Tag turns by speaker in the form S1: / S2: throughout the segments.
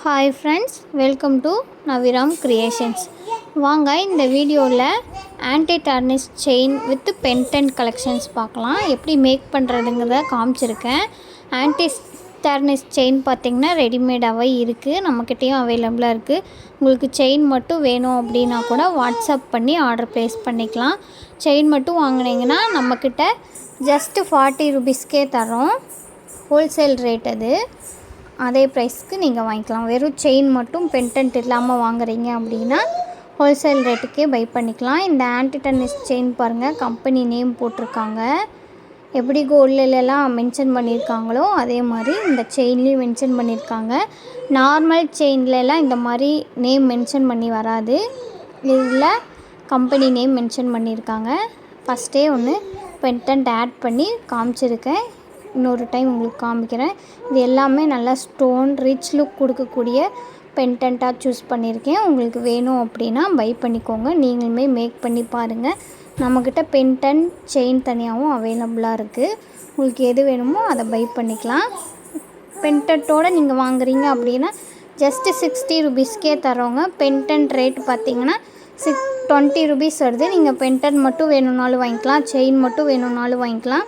S1: Hi friends, welcome to Naviram creations. வாங்க இந்த வீடியோவில் anti tarnish chain with pendant collections பார்க்கலாம். எப்படி மேக் பண்ணுறதுங்கிறத காமிச்சிருக்கேன். ஆன்டி டார்னிஷ் செயின் பார்த்திங்கன்னா ரெடிமேடாகவே இருக்குது, நம்மக்கிட்டேயும் அவைலபிளாக இருக்குது. உங்களுக்கு செயின் மட்டும் வேணும் அப்படின்னா கூட வாட்ஸ்அப் பண்ணி ஆர்டர் ப்ளேஸ் பண்ணிக்கலாம். செயின் மட்டும் வாங்கினீங்கன்னா நம்மக்கிட்ட ஜஸ்ட்டு 40 ருபீஸ்க்கே தரோம். ஹோல்சேல் ரேட் அது. அதே ப்ரைஸ்க்கு நீங்கள் வாங்கிக்கலாம். வெறும் செயின் மட்டும் பென்டென்ட் இல்லாமல் வாங்குறீங்க அப்படின்னா ஹோல்சேல் ரேட்டுக்கே பை பண்ணிக்கலாம். இந்த ஆன்டி டார்னிஷ் செயின் பாருங்கள், கம்பெனி நேம் போட்டிருக்காங்க. எப்படி கோல்டுலலாம் மென்ஷன் பண்ணியிருக்காங்களோ அதே மாதிரி இந்த செயின்லேயும் மென்ஷன் பண்ணியிருக்காங்க. நார்மல் செயின்லலாம் இந்த மாதிரி நேம் மென்ஷன் பண்ணி வராது, இதில் கம்பெனி நேம் மென்ஷன் பண்ணியிருக்காங்க. ஃபஸ்ட்டே ஒன்று பென்டென்ட் ஆட் பண்ணி காமிச்சிருக்கேன், இன்னொரு டைம் உங்களுக்கு காமிக்கிறேன். இது எல்லாமே நல்லா ஸ்டோன் ரிச் லுக் கொடுக்கக்கூடிய பென்டென்ட்டாக சூஸ் பண்ணியிருக்கேன். உங்களுக்கு வேணும் அப்படின்னா பை பண்ணிக்கோங்க, நீங்களுமே மேக் பண்ணி பாருங்கள். நம்மக்கிட்ட பென்டென்ட் செயின் தனியாகவும் அவைலபிளாக இருக்குது. உங்களுக்கு எது வேணுமோ அதை பை பண்ணிக்கலாம். பென்டென்ட்டோடு நீங்கள் வாங்குறீங்க அப்படின்னா ஜஸ்ட்டு 60 ருபீஸ்க்கே தரோங்க. பென்டென்ட் ரேட் பார்த்திங்கன்னா 20 ருபீஸ் வருது. நீங்கள் பென்டென்ட் மட்டும் வேணும்னாலும் வாங்கிக்கலாம், செயின் மட்டும் வேணும்னாலும் வாங்கிக்கலாம்.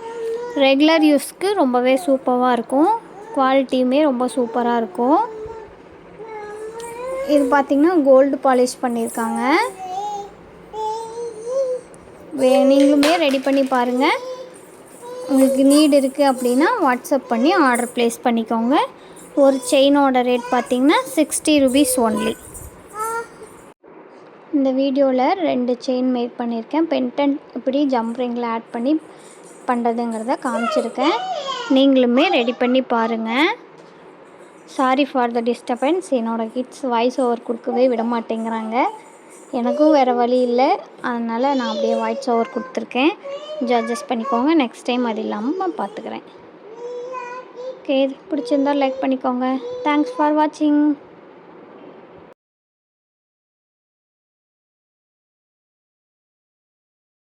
S1: ரெகுலர் யூஸ்க்கு ரொம்பவே சூப்பராக இருக்கும், குவாலிட்டியுமே ரொம்ப சூப்பராக இருக்கும். இது பார்த்திங்கன்னா கோல்டு பாலிஷ் பண்ணியிருக்காங்க. நீங்களுமே ரெடி பண்ணி பாருங்கள். உங்களுக்கு நீட் இருக்குது அப்படின்னா வாட்ஸ்அப் பண்ணி ஆர்டர் ப்ளேஸ் பண்ணிக்கோங்க. ஒரு செயினோட ரேட் பார்த்திங்கன்னா 60 ருபீஸ் ஒன்லி. இந்த வீடியோவில் 2 செயின் மேக் பண்ணியிருக்கேன். பென்டென்ட் இப்படி ஜம்ப் ரிங்கில் ஆட் பண்ணி பண்ணுறதுங்கிறத காமிச்சிருக்கேன். நீங்களுமே ரெடி பண்ணி பாருங்கள். Sorry for the disturbance. என்னோடய கிட்ஸ் வாய்ஸ் ஓவர் கொடுக்கவே விட மாட்டேங்கிறாங்க. எனக்கும் வேறு வழி இல்லை, அதனால் நான் அப்படியே வாய்ஸ் ஓவர் கொடுத்துருக்கேன். கொஞ்சம் அட்ஜஸ்ட் பண்ணிக்கோங்க. நெக்ஸ்ட் டைம் அது இல்லாமல் பார்த்துக்கிறேன். ஓகே, பிடிச்சிருந்தால் லைக் பண்ணிக்கோங்க. தேங்க்ஸ் ஃபார் வாட்சிங்.